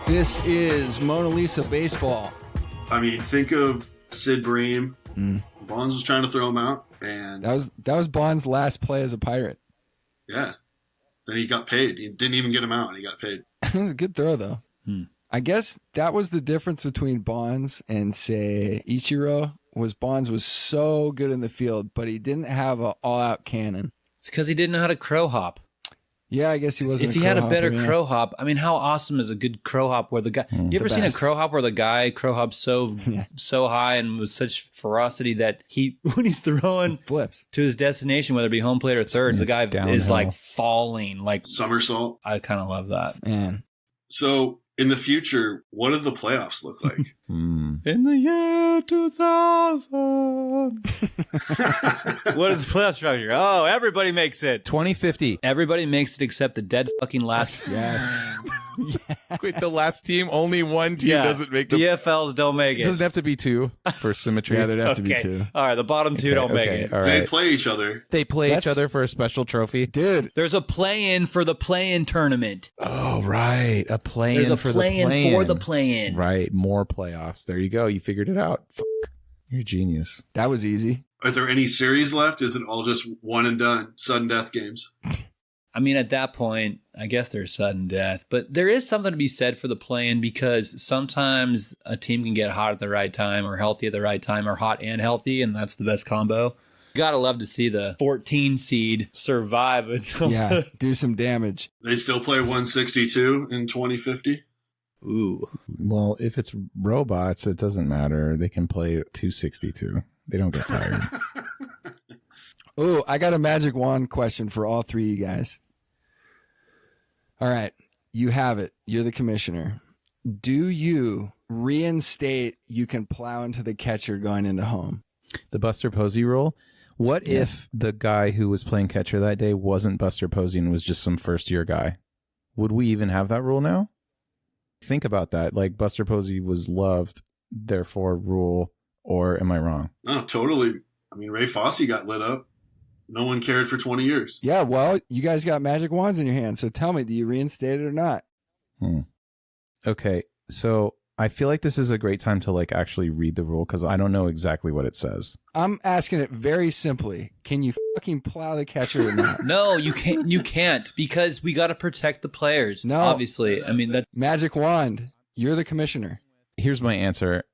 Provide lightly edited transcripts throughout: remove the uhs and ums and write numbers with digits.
This is Mona Lisa Baseball. I mean, think of Sid Bream. Bonds was trying to throw him out, and That was Bond's last play as a Pirate. yeah. Then he got paid. He didn't even get him out, and he got paid. It was a good throw, though. I guess that was the difference between Bonds and, say, Ichiro, was Bonds was so good in the field, but he didn't have an all-out cannon. It's because he didn't know how to crow hop. Yeah, I guess he wasn't. If he had a better crow hop, I mean, how awesome is a good crow hop where the guy? You ever seen a crow hop where the guy crow hops so high and with such ferocity that when he's throwing flips to his destination, whether it be home plate or third, the guy is like falling, like somersault. I kind of love that, man. So in the future, what do the playoffs look like? In the year 2000. What is the playoff structure? Oh, everybody makes it. 2050. Everybody makes it except the dead fucking last. Yes. With the last team, only one team doesn't make the DFLs don't make it. It doesn't have to be two for symmetry. Yeah, there'd have to be two. All right, the bottom two don't make it. All right. They play each other. They play each other for a special trophy. Dude. There's a play-in for the play-in tournament. Oh, right. A play-in There's a for play-in the play-in. for the play-in. Right. More playoffs. There you go. You figured it out. Fuck. You're a genius. That was easy. Are there any series left? Is it all just one and done, sudden death games? I mean, at that point, I guess there's sudden death. But there is something to be said for the play-in because sometimes a team can get hot at the right time or healthy at the right time or hot and healthy, and that's the best combo. Gotta love to see the 14 seed survive until do some damage. They still play 162 in 2050? Ooh. Well, if it's robots, it doesn't matter. They can play 262. They don't get tired. Oh, I got a magic wand question for all three of you guys. All right. You have it. You're the commissioner. Do you reinstate you can plow into the catcher going into home? The Buster Posey rule? What if the guy who was playing catcher that day wasn't Buster Posey and was just some first-year guy? Would we even have that rule now? Think about that. Like, Buster Posey was loved, therefore rule, or am I wrong? No, totally. I mean, Ray Fosse got lit up. No one cared for 20 years. Yeah, well, you guys got magic wands in your hand, so tell me, do you reinstate it or not? Okay, so I feel like this is a great time to like actually read the rule because I don't know exactly what it says. I'm asking it very simply. Can you fucking plow the catcher or not? No, you can't. You can't because we got to protect the players. No, obviously. I mean that magic wand. You're the commissioner. Here's my answer.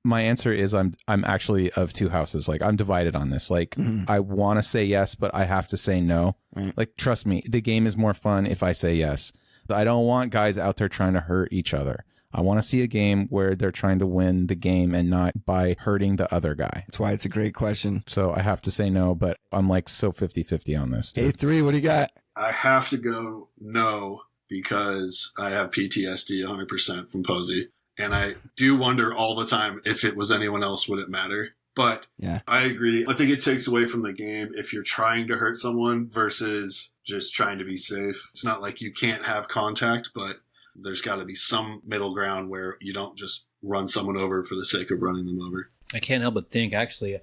My answer is I'm actually of two houses. Like I'm divided on this. Like I want to say yes, but I have to say no. Right. Like trust me, the game is more fun if I say yes. I don't want guys out there trying to hurt each other. I want to see a game where they're trying to win the game and not by hurting the other guy. That's why it's a great question. So I have to say no, but I'm like so 50-50 on this. A3, what do you got? I have to go no because I have PTSD 100% from Posey. And I do wonder all the time if it was anyone else, would it matter? But yeah, I agree. I think it takes away from the game if you're trying to hurt someone versus just trying to be safe. It's not like you can't have contact, but there's got to be some middle ground where you don't just run someone over for the sake of running them over. I can't help but think, actually,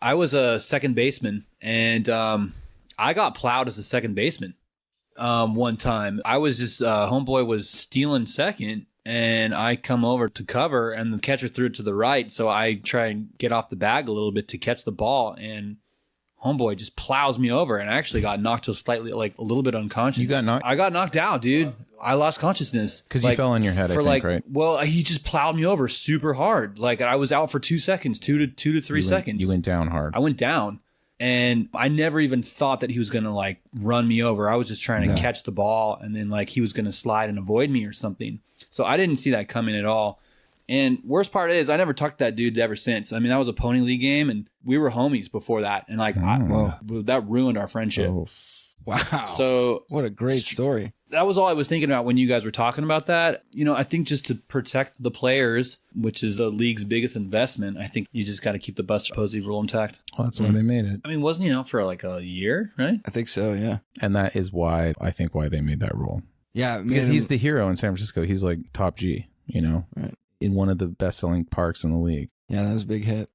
I was a second baseman, and I got plowed as a second baseman one time. I was just, homeboy was stealing second, and I come over to cover, and the catcher threw it to the right, so I try and get off the bag a little bit to catch the ball, and homeboy just plows me over, and I actually got knocked to slightly, like a little bit unconscious. You got knocked? I got knocked out, dude. I lost consciousness. Because you fell on your head, I think, right? Well, he just plowed me over super hard. Like, I was out for 2 seconds, 2 to 3 seconds. You went down hard. I went down, and I never even thought that he was going to, like, run me over. I was just trying to catch the ball, and then, like, he was going to slide and avoid me or something. So I didn't see that coming at all. And worst part is, I never talked to that dude ever since. I mean, that was a Pony League game, and we were homies before that. And, like, that ruined our friendship. Oh. Wow. So what a great story. That was all I was thinking about when you guys were talking about that. You know, I think just to protect the players, which is the league's biggest investment, I think you just got to keep the Buster Posey rule intact. Well, that's why they made it. I mean, wasn't he out for like a year, right? I think so, yeah. And that is why they made that rule. Yeah. Because he's the hero in San Francisco. He's like top G, you know, right, in one of the best-selling parks in the league. Yeah, that was a big hit.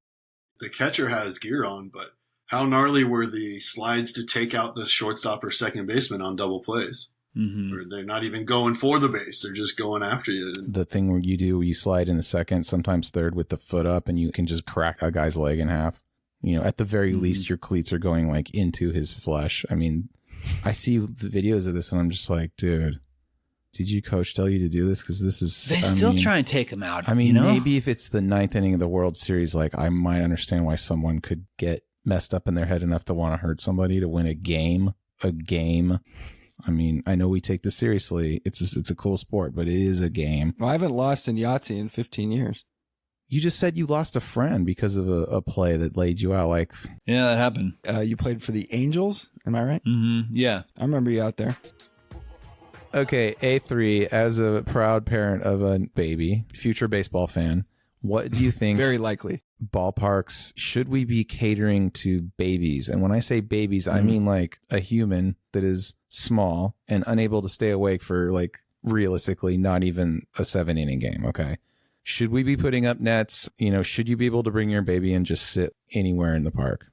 The catcher has gear on, but how gnarly were the slides to take out the shortstop or second baseman on double plays? Mm-hmm. Or they're not even going for the base. They're just going after you. And The thing where you slide in the second, sometimes third with the foot up, and you can just crack a guy's leg in half. At the very least, your cleats are going like into his flesh. I mean, I see the videos of this and I'm just like, dude, did your coach tell you to do this? Because this is... They still try and take him out. I mean, maybe if it's the 9th inning of the World Series, like I might understand why someone could get messed up in their head enough to want to hurt somebody to win a game. I mean, I know we take this seriously. It's a cool sport, but it is a game. Well, I haven't lost in Yahtzee in 15 years. You just said you lost a friend because of a play that laid you out. Like, Yeah, that happened. You played for the Angels, am I right? Mm-hmm. Yeah. I remember you out there. okay, A3, as a proud parent of a baby, future baseball fan, what do you think? Very likely. Ballparks, should we be catering to babies? And when I say babies, I mean like a human that is small and unable to stay awake for like realistically not even a 7-inning game. Okay. Should we be putting up nets? Should you be able to bring your baby and just sit anywhere in the park?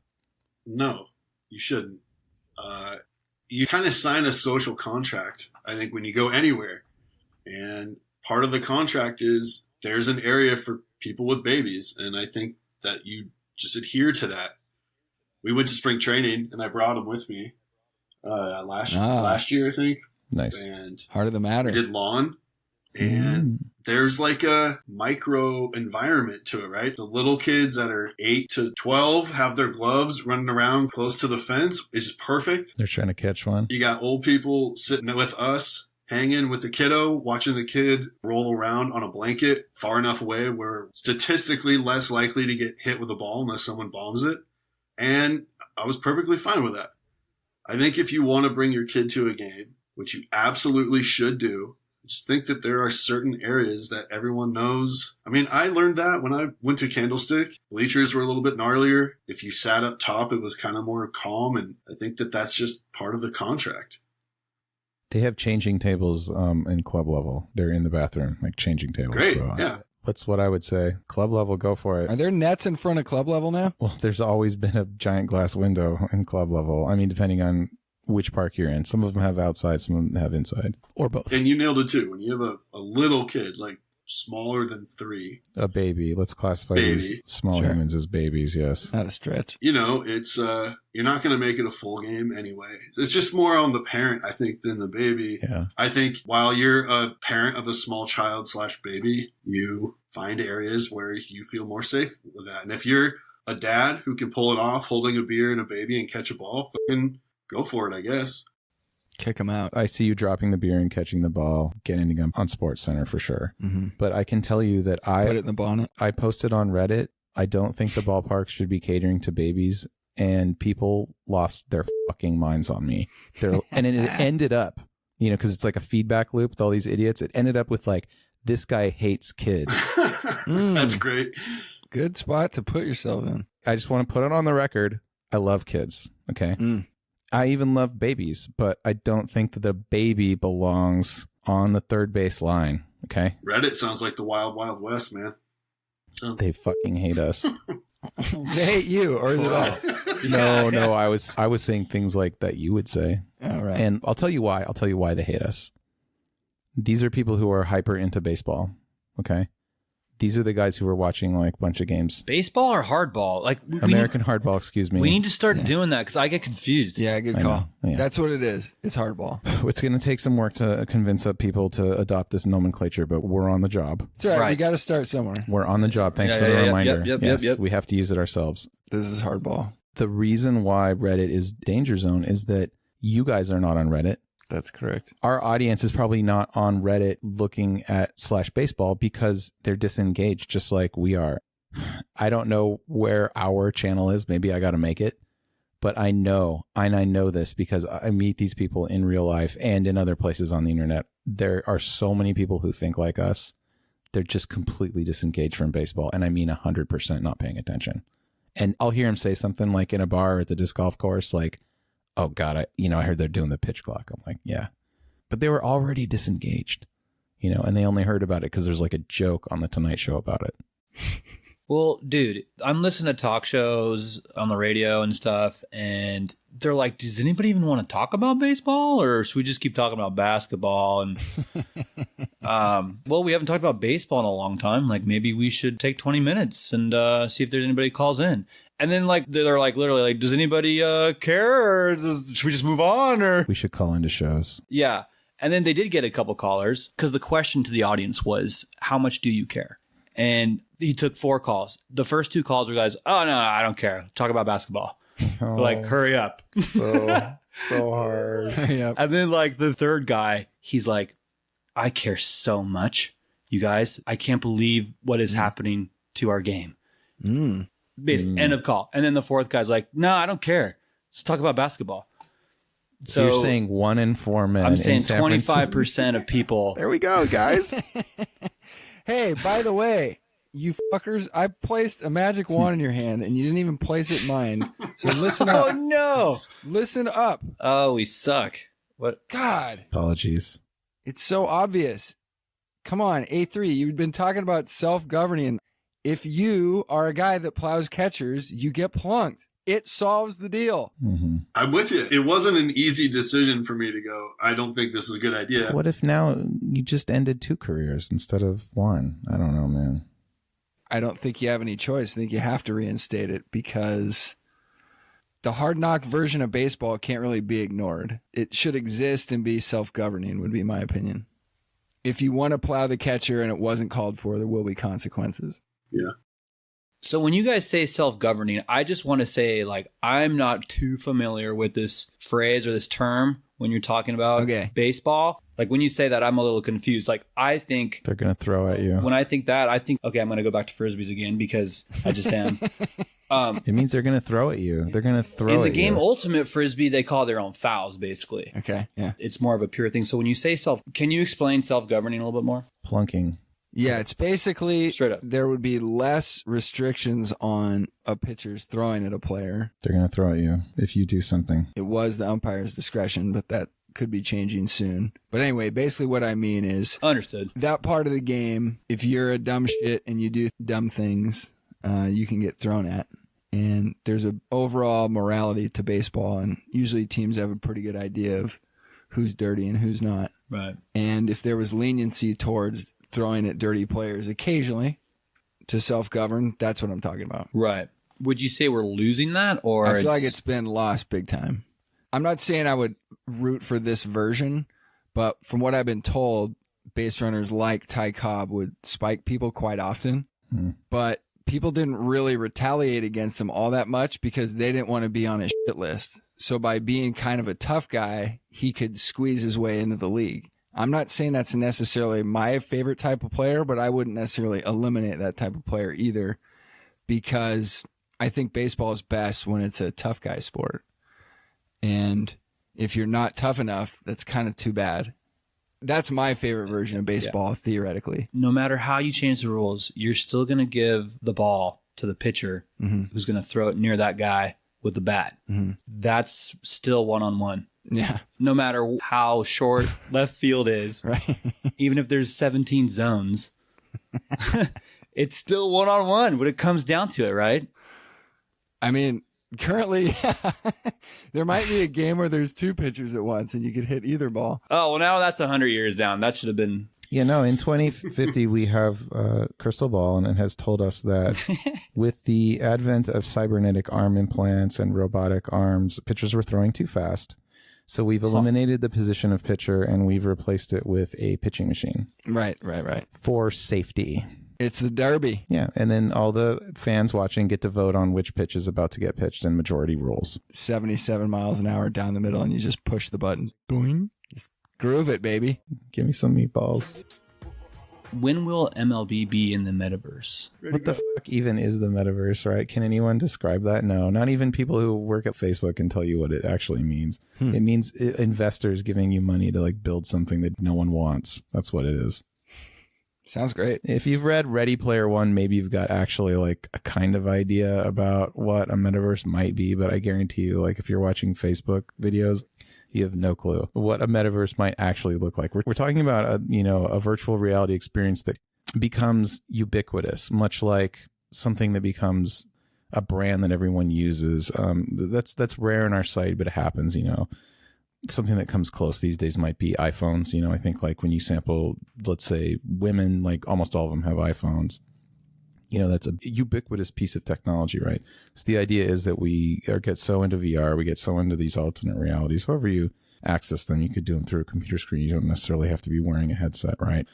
no, you shouldn't. You kind of sign a social contract, I think, when you go anywhere. And part of the contract is there's an area for people with babies. And I think that you just adhere to that. We went to spring training and I brought him with me last year, I think. Nice. And Heart of the matter. we did lawn. And there's like a micro environment to it, right? The little kids that are 8 to 12 have their gloves running around close to the fence. It's perfect. They're trying to catch one. You got old people sitting with us, hanging with the kiddo, watching the kid roll around on a blanket far enough away where statistically less likely to get hit with a ball unless someone bombs it. And I was perfectly fine with that. I think if you want to bring your kid to a game, which you absolutely should do, just think that there are certain areas that everyone knows. I mean, I learned that when I went to Candlestick. Bleachers were a little bit gnarlier. If you sat up top, it was kind of more calm. And I think that that's just part of the contract. They have changing tables in club level. They're in the bathroom, like changing tables. Great, So, yeah. that's what I would say. Club level, go for it. Are there nets in front of club level now? Well, there's always been a giant glass window in club level. I mean, depending on which park you're in. Some of them have outside, some of them have inside, or both. And you nailed it too. When you have a little kid, like smaller than 3. A baby. Let's classify these small Sure. humans as babies, yes. Not a stretch. It's you're not going to make it a full game anyway. It's just more on the parent, I think, than the baby. Yeah. I think while you're a parent of a small child / baby, you find areas where you feel more safe with that. And if you're a dad who can pull it off, holding a beer and a baby and catch a ball, fucking go for it, I guess. Kick them out. I see you dropping the beer and catching the ball, getting them on Sports Center for sure. Mm-hmm. But I can tell you that Put it in the bonnet. I posted on Reddit, I don't think the ballparks should be catering to babies, and people lost their fucking minds on me. And it ended up, because it's like a feedback loop with all these idiots. It ended up with like, this guy hates kids. That's great. Good spot to put yourself in. I just want to put it on the record. I love kids. Okay. I even love babies, but I don't think that the baby belongs on the third base line. Okay. Reddit sounds like the wild, wild west, man. They fucking hate us. They hate you or is it us? No. I was saying things like that you would say. All right. And I'll tell you why. I'll tell you why they hate us. These are people who are hyper into baseball. Okay. These are the guys who are watching like a bunch of games. Baseball or hardball? Like American hardball, excuse me. We need to start doing that because I get confused. Yeah, good I call. know, yeah. That's what it is. It's hardball. It's going to take some work to convince people to adopt this nomenclature, but we're on the job. It's all right. We Right. got to start somewhere. We're on the job. Thanks Yeah, for the yeah, reminder. yep, yep. We have to use it ourselves. This is hardball. The reason why Reddit is danger zone is that you guys are not on Reddit. That's correct. Our audience is probably not on Reddit looking at /baseball because they're disengaged just like we are. I don't know where our channel is. Maybe I got to make it, but I know, and I know this because I meet these people in real life and in other places on the internet. There are so many people who think like us. They're just completely disengaged from baseball. And I mean 100% not paying attention. And I'll hear him say something like in a bar or at the disc golf course, like, oh God, I heard they're doing the pitch clock. I'm like, yeah, but they were already disengaged, and they only heard about it because there's like a joke on the Tonight Show about it. Well, dude, I'm listening to talk shows on the radio and stuff, and they're like, does anybody even want to talk about baseball, or should we just keep talking about basketball? And well, we haven't talked about baseball in a long time. Like, maybe we should take 20 minutes and see if there's anybody calls in. And then, like, they're like, literally, like, does anybody care, or should we just move on? Or We should call into shows. yeah. And then they did get a couple callers because the question to the audience was, how much do you care? And he took 4 calls. The first 2 calls were guys, oh, no, I don't care. Talk about basketball. Like, hurry up. So hard. Yep. And then, like, the third guy, he's like, I care so much. You guys, I can't believe what is happening to our game. End of call. And then the fourth guy's like, no, I don't care. Let's talk about basketball. So you're saying 1 in 4 men. I'm saying in San Francisco- 25% of people. There we go, guys. Hey, by the way, you fuckers, I placed a magic wand in your hand and you didn't even place it in mine. So listen Oh, up. no. Listen up. Oh, we suck. What? God, Apologies. it's so obvious. Come on, A3, you've been talking about self-governing. If you are a guy that plows catchers, you get plunked. It solves the deal. Mm-hmm. I'm with you. It wasn't an easy decision for me to go, I don't think this is a good idea. What if now you just ended 2 careers instead of 1? I don't know, man. I don't think you have any choice. I think you have to reinstate it because the hard knock version of baseball can't really be ignored. It should exist and be self-governing, would be my opinion. If you want to plow the catcher and it wasn't called for, there will be consequences. Yeah. So when you guys say self-governing, I just want to say, like, I'm not too familiar with this phrase or this term when you're talking about baseball. Like, when you say that, I'm a little confused. Like, I think They're going to throw at you. when I think that, I think, okay, I'm going to go back to Frisbees again because I just am. It means they're going to throw at you. They're going to throw In the at game you. Ultimate Frisbee, they call their own fouls, basically. Okay, yeah. It's more of a pure thing. So when you say can you explain self-governing a little bit more? Plunking. Yeah, it's basically Straight up. there would be less restrictions on a pitcher's throwing at a player. They're going to throw at you if you do something. It was the umpire's discretion, but that could be changing soon. But anyway, basically what I mean is Understood. that part of the game, if you're a dumb shit and you do dumb things, you can get thrown at. And there's an overall morality to baseball, and usually teams have a pretty good idea of who's dirty and who's not. Right. And if there was leniency towards throwing at dirty players occasionally to self-govern, that's what I'm talking about. Right. Would you say we're losing that, or I feel like it's been lost big time. I'm not saying I would root for this version, but from what I've been told, base runners like Ty Cobb would spike people quite often. But people didn't really retaliate against him all that much because they didn't want to be on his shit list. So by being kind of a tough guy, he could squeeze his way into the league. I'm not saying that's necessarily my favorite type of player, but I wouldn't necessarily eliminate that type of player either, because I think baseball is best when it's a tough guy sport. And if you're not tough enough, that's kind of too bad. That's my favorite version of baseball, theoretically. no matter how you change the rules, you're still going to give the ball to the pitcher who's going to throw it near that guy with the bat. That's still one-on-one. Yeah. No matter how short left field is, Right. even if there's 17 zones, it's still one-on-one when it comes down to it, right? I mean, currently, there might be a game where there's 2 pitchers at once and you could hit either ball. Oh, well, now that's 100 years down. That should have been... Yeah, no, in 2050, we have crystal ball, and it has told us that with the advent of cybernetic arm implants and robotic arms, pitchers were throwing too fast. So we've eliminated the position of pitcher, and we've replaced it with a pitching machine. Right. For safety. It's the derby. Yeah, and then all the fans watching get to vote on which pitch is about to get pitched in majority rules. 77 miles an hour down the middle, and you just push the button. Boing. Just groove it, baby. Give me some meatballs. When will MLB be in the metaverse? What the fuck even is the metaverse, right? Can anyone describe that? No, not even people who work at Facebook can tell you what it actually means. It means investors giving you money to like build something that no one wants. That's what it is. Sounds great. If you've read Ready Player One, maybe you've got actually like a kind of idea about what a metaverse might be, but I guarantee you, like if you're watching Facebook videos, you have no clue what a metaverse might actually look like. We're talking about a virtual reality experience that becomes ubiquitous, much like something that becomes a brand that everyone uses. That's rare in our site, but it happens, Something that comes close these days might be iPhones. I think like when you sample, let's say women, like almost all of them have iPhones. That's a ubiquitous piece of technology, right? So the idea is that we get so into VR, we get so into these alternate realities. However you access them, you could do them through a computer screen. You don't necessarily have to be wearing a headset, right?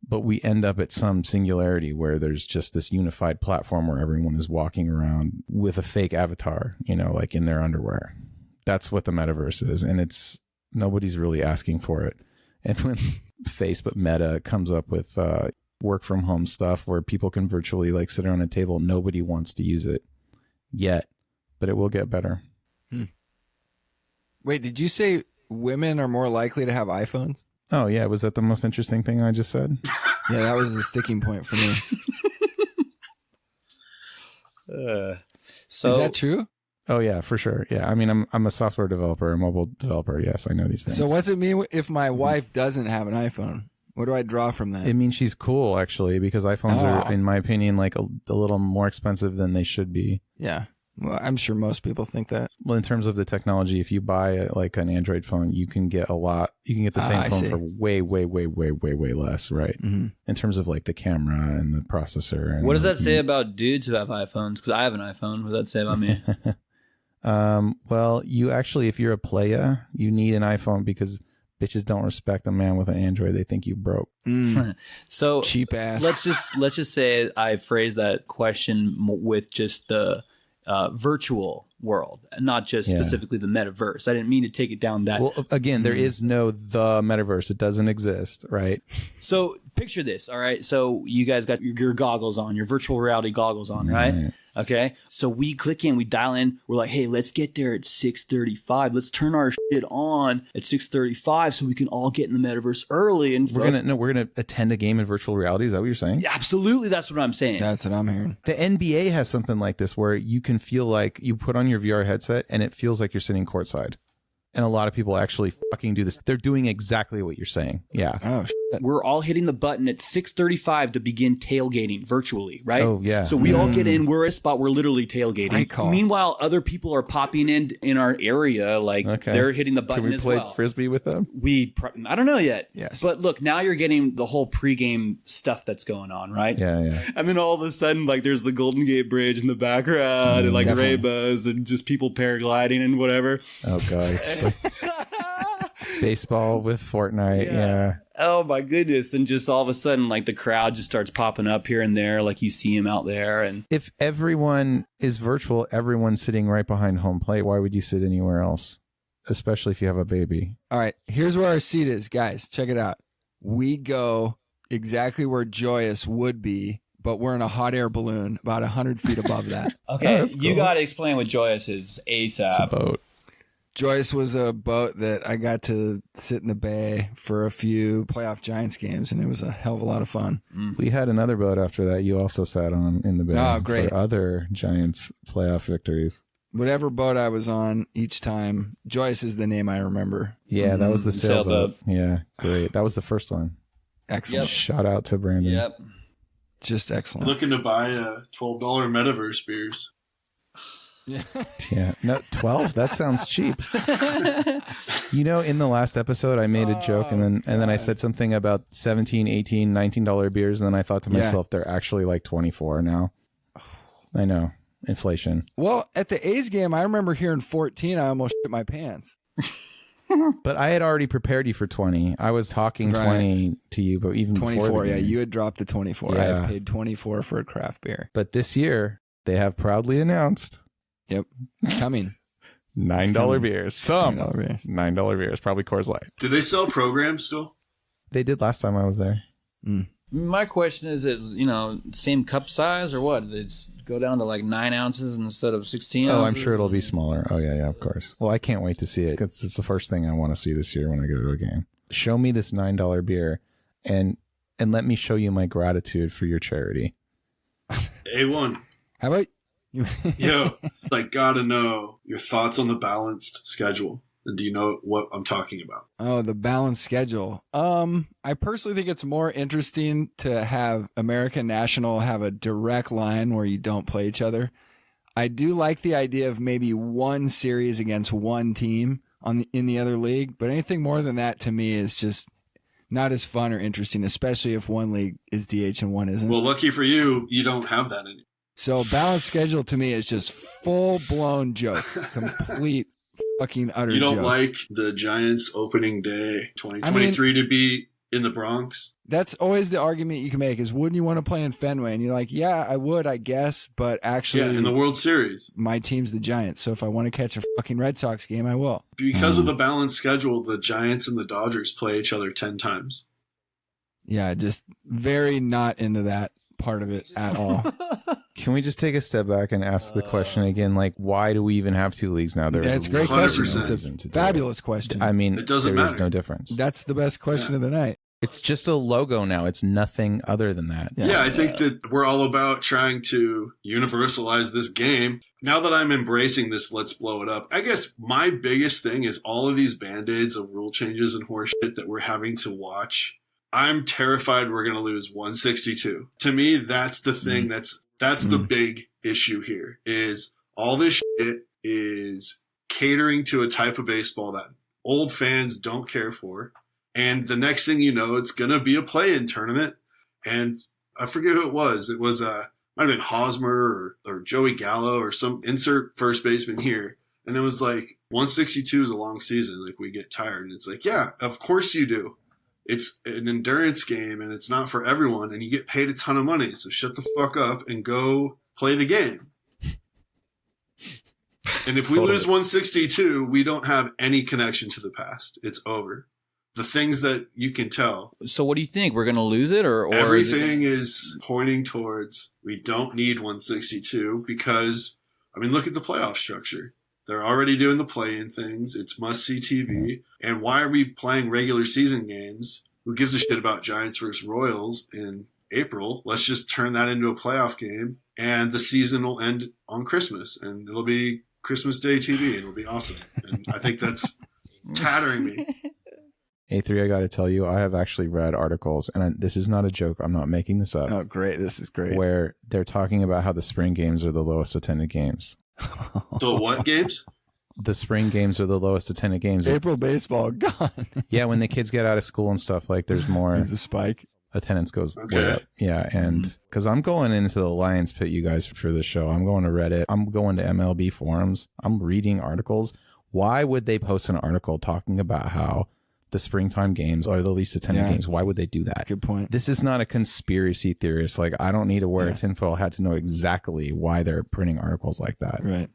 But we end up at some singularity where there's just this unified platform where everyone is walking around with a fake avatar, like in their underwear. That's what the metaverse is. And nobody's really asking for it. And when Facebook Meta comes up with work from home stuff where people can virtually like sit around a table, nobody wants to use it yet, but it will get better. Wait, did you say women are more likely to have iPhones? Oh yeah, was that the most interesting thing I just said? Yeah, that was the sticking point for me. So is that true? Oh yeah, for sure. Yeah, I mean, I'm a software developer, a mobile developer. Yes, I know these things. So what's it mean if my wife doesn't have an iPhone? What do I draw from that? It means she's cool, actually, because iPhones are, in my opinion, like a little more expensive than they should be. Yeah. Well, I'm sure most people think that. Well, in terms of the technology, if you buy like an Android phone, you can get the same phone for way, way, way, way, way, way less, right? Mm-hmm. In terms of like the camera and the processor. And what does that say about dudes who have iPhones? Because I have an iPhone. What does that say about me? Well, you actually, if you're a playa, you need an iPhone because bitches don't respect a man with an Android. They think you broke. So cheap ass. Let's just say I phrased that question with just the virtual world, not just specifically the metaverse. I didn't mean to take it down that. Well, again, there is no the metaverse. It doesn't exist, right? So picture this. All right. So you guys got your goggles on, your virtual reality goggles on, right? Okay. So we click in, we dial in. We're like, hey, let's get there at 6:35. Let's turn our shit on at 6:35 so we can all get in the metaverse early. And we're gonna attend a game in virtual reality. Is that what you're saying? Yeah, absolutely. That's what I'm saying. That's what I'm hearing. The NBA has something like this where you can feel like you put on your VR headset and it feels like you're sitting courtside. And a lot of people actually fucking do this. They're doing exactly what you're saying. Yeah. Oh, shit. We're all hitting the button at 6:35 to begin tailgating virtually, right? Oh, yeah. So we all get in. We're a spot. We're literally tailgating. Great call. Meanwhile, other people are popping in our area. Like they're hitting the button as well. Can we play Frisbee with them? I don't know yet. Yes. But look, now you're getting the whole pregame stuff that's going on, right? Yeah, yeah. And then all of a sudden, like there's the Golden Gate Bridge in the background and like rainbows and just people paragliding and whatever. Oh, God. It's like baseball with Fortnite. Yeah. Oh my goodness. And just all of a sudden, like the crowd just starts popping up here and there. Like you see him out there. And if everyone is virtual, everyone's sitting right behind home plate. Why would you sit anywhere else? Especially if you have a baby. All right. Here's where our seat is, guys. Check it out. We go exactly where Joyous would be, but we're in a hot air balloon about 100 feet above that. Okay. Oh, cool. You got to explain what Joyous is ASAP. It's a boat. Joyous was a boat that I got to sit in the bay for a few playoff Giants games, and it was a hell of a lot of fun. We had another boat after that you also sat on in the bay. Oh, great. For other Giants playoff victories. Whatever boat I was on each time, Joyous is the name I remember. Yeah, that was the sailboat. Sailboat. Yeah, great. That was the first one. Excellent. Yep. Shout out to Brandon. Yep. Just excellent. Looking to buy $12 Metaverse beers. Yeah. No, 12? That sounds cheap. In the last episode I made a joke and then I said something about $17, $18, $19 beers and then I thought to myself they're actually like 24 now. I know. Inflation. Well, at the A's game, I remember hearing 14. I almost shit my pants. But I had already prepared you for 20. I was talking 20 to you, but even 24, before the game. you had dropped the 24. Yeah. I have paid 24 for a craft beer. But this year, they have proudly announced. Yep. It's coming. $9 beers. Some $9 beers. $9 beers. Probably Coors Light. Do they sell programs still? They did last time I was there. My question is, same cup size or what? They just go down to like 9 ounces instead of 16 ounces? Oh, I'm sure it'll be smaller. Oh, yeah, of course. Well, I can't wait to see it because it's the first thing I want to see this year when I go to a game. Show me this $9 beer and let me show you my gratitude for your charity. A1. How about Yo, I gotta know your thoughts on the balanced schedule. And do you know what I'm talking about? Oh, the balanced schedule. I personally think it's more interesting to have American National have a direct line where you don't play each other. I do like the idea of maybe one series against one team in the other league, but anything more than that to me is just not as fun or interesting, especially if one league is DH and one isn't. Well, lucky for you, you don't have that anymore. So balanced schedule to me is just full-blown joke. Complete fucking utter joke. You don't like the Giants opening day 2023 to be in the Bronx? That's always the argument you can make is, wouldn't you want to play in Fenway? And you're like, yeah, I would, I guess. But actually, yeah, in the World Series, my team's the Giants. So if I want to catch a fucking Red Sox game, I will. Because of the balanced schedule, the Giants and the Dodgers play each other 10 times. Yeah, just very not into that part of it at all. Can we just take a step back and ask the question again? Like, why do we even have two leagues now? That's a great 100%. question. It's a fabulous question. I mean, it doesn't there matter. is no difference. That's the best question of the night. It's just a logo now. It's nothing other than that. Yeah, I think that we're all about trying to universalize this game. Now that I'm embracing this, let's blow it up. I guess my biggest thing is all of these band-aids of rule changes and horseshit that we're having to watch. I'm terrified we're going to lose 162. To me, that's the thing. That's the big issue here, is all this shit is catering to a type of baseball that old fans don't care for. And the next thing you know, it's going to be a play-in tournament. And I forget who it was. It was, might have been Hosmer or Joey Gallo or some insert first baseman here. And it was like, 162 is a long season. Like, we get tired. And it's like, yeah, of course you do. It's an endurance game and it's not for everyone. And you get paid a ton of money. So shut the fuck up and go play the game. And if we lose 162, we don't have any connection to the past. It's over. The things that you can tell. So what do you think? We're going to lose it or everything is pointing towards we don't need 162 because, I mean, look at the playoff structure. They're already doing the play-in things. It's must-see TV. And why are we playing regular season games? Who gives a shit about Giants versus Royals in April? Let's just turn that into a playoff game, and the season will end on Christmas, and it'll be Christmas Day TV, and it'll be awesome. And I think that's tattering me. A3, I got to tell you, I have actually read articles, and this is not a joke. I'm not making this up. Oh, great. This is great. Where they're talking about how the spring games are the lowest attended games. The what games? The spring games are the lowest attended games. April baseball gone. Yeah, when the kids get out of school and stuff, like there's more. There's a spike. Attendance goes way up. Yeah, and because I'm going into the Lions pit, you guys, for this show. I'm going to Reddit. I'm going to MLB forums. I'm reading articles. Why would they post an article talking about how the springtime games are the least attended games? Why would they do that? Good point. This is not a conspiracy theorist. Like, I don't need to wear a tinfoil hat to know exactly why they're printing articles like that. Right.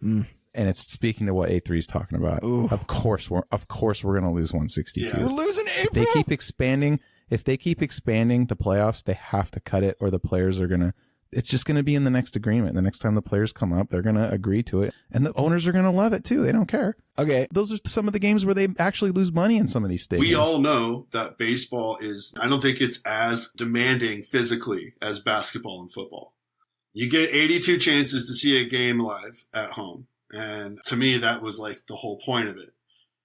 And it's speaking to what A3 is talking about. Ooh. Of course we're going to lose 162. Yeah. We're losing April. They keep expanding. If they keep expanding the playoffs, they have to cut it, or the players are gonna. It's just going to be in the next agreement. The next time the players come up, they're going to agree to it. And the owners are going to love it, too. They don't care. Okay. Those are some of the games where they actually lose money in some of these stadiums. We all know that baseball is, I don't think it's as demanding physically as basketball and football. You get 82 chances to see a game live at home. And to me, that was like the whole point of it.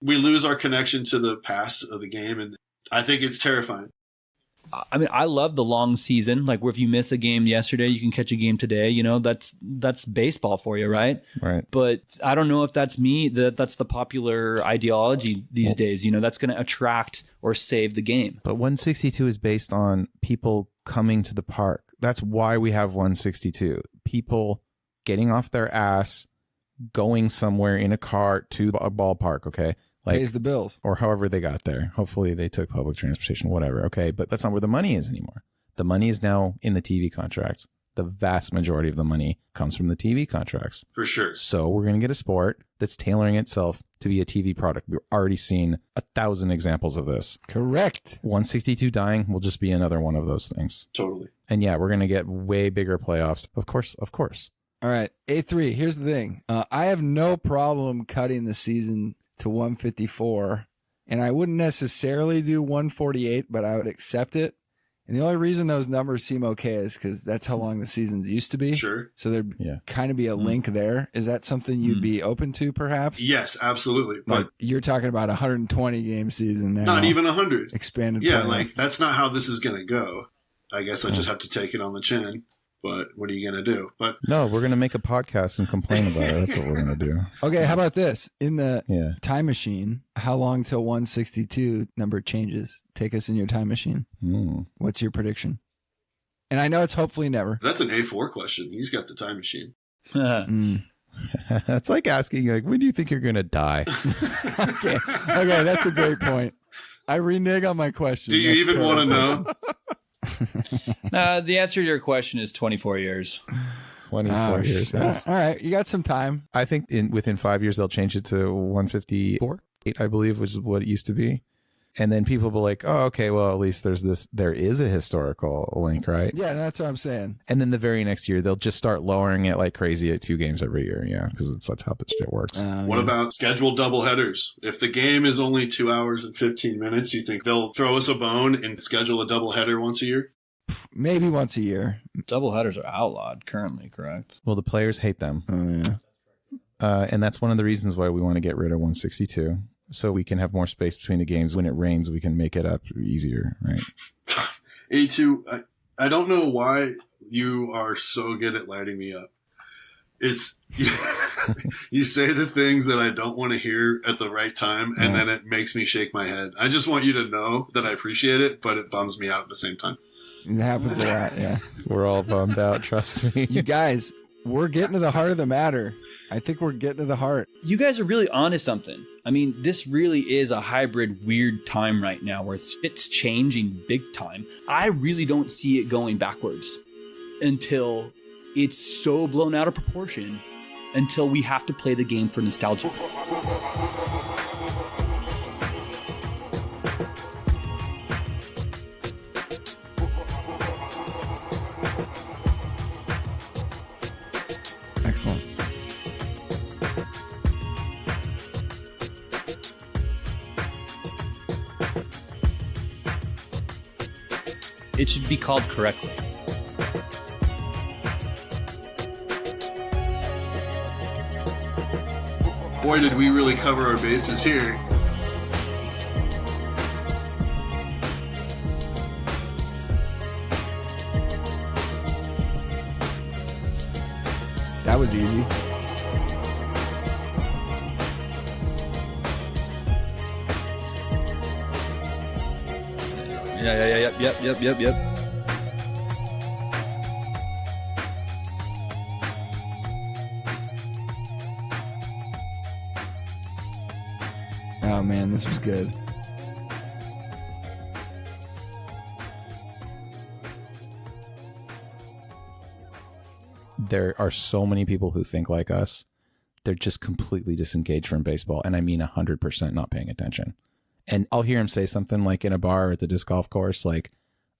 We lose our connection to the past of the game, and I think it's terrifying. I mean, I love the long season. Like, where if you miss a game yesterday, you can catch a game today. You know, that's baseball for you, right? Right. But I don't know if that's me. That's the popular ideology these days. You know, that's going to attract or save the game. But 162 is based on people coming to the park. That's why we have 162. People getting off their ass, going somewhere in a car to a ballpark, okay? Like, pays the bills. Or however they got there. Hopefully they took public transportation, whatever. Okay, but that's not where the money is anymore. The money is now in the TV contracts. The vast majority of the money comes from the TV contracts. For sure. So we're going to get a sport that's tailoring itself to be a TV product. We've already seen 1,000 examples of this. Correct. 162 dying will just be another one of those things. Totally. And yeah, we're going to get way bigger playoffs. Of course. All right. A3, here's the thing. I have no problem cutting the season to 154, and I wouldn't necessarily do 148, but I would accept it. And the only reason those numbers seem okay is because that's how long the seasons used to be. Sure. So there'd Yeah. kind of be a link there. Is that something you'd be open to, perhaps? Yes, absolutely. Like But you're talking about a 120 game season now. not even 100. Expanded. Yeah, playoff. like that's not how this is going to go. I guess I just have to take it on the chin. But what are you going to do? But No, we're going to make a podcast and complain about it. That's what we're going to do. Okay, how about this? In the Yeah. time machine, how long till 162 number changes? Take us in your time machine. Mm. What's your prediction? And I know it's hopefully never. that's an A4 question. He's got the time machine. Mm. It's like asking, like, when do you think you're going to die? Okay, that's a great point. I renege on my question. Do you That's even terrible want to know? The answer to your question is 24 years. 24 Oh, years. shit. All right, you got some time. I think within 5 years, they'll change it to 154, I believe, which is what it used to be. And then people will be like, oh, okay, well, at least there is a historical link, right? Yeah, that's what I'm saying. And then the very next year, they'll just start lowering it like crazy at 2 games every year. Yeah, because that's how this shit works. What Yeah. about scheduled double headers? If the game is only 2 hours and 15 minutes, you think they'll throw us a bone and schedule a double header once a year? Maybe once a year? Double headers are outlawed currently, correct? Well, the players hate them. Oh, yeah. And that's one of the reasons why we want to get rid of 162. So we can have more space between the games. When it rains, we can make it up easier, right? A2, I don't know why you are so good at lighting me up. It's you say the things that I don't want to hear at the right time, and then it makes me shake my head. I just want you to know that I appreciate it, but it bums me out at the same time. It happens a lot, yeah. We're all bummed out, trust me. You guys, we're getting to the heart of the matter. I think we're getting to the heart. You guys are really onto something. I mean, this really is a hybrid, weird time right now where shit's changing big time. I really don't see it going backwards until it's so blown out of proportion until we have to play the game for nostalgia. Excellent. It should be called correctly. Boy, did we really cover our bases here. That was easy. Yep. Oh, man, this was good. There are so many people who think like us. They're just completely disengaged from baseball. And I mean 100% not paying attention. And I'll hear him say something like in a bar or at the disc golf course, like,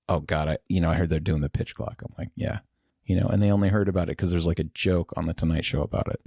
oh God, I heard they're doing the pitch clock. I'm like, yeah, and they only heard about it because there's like a joke on the Tonight Show about it.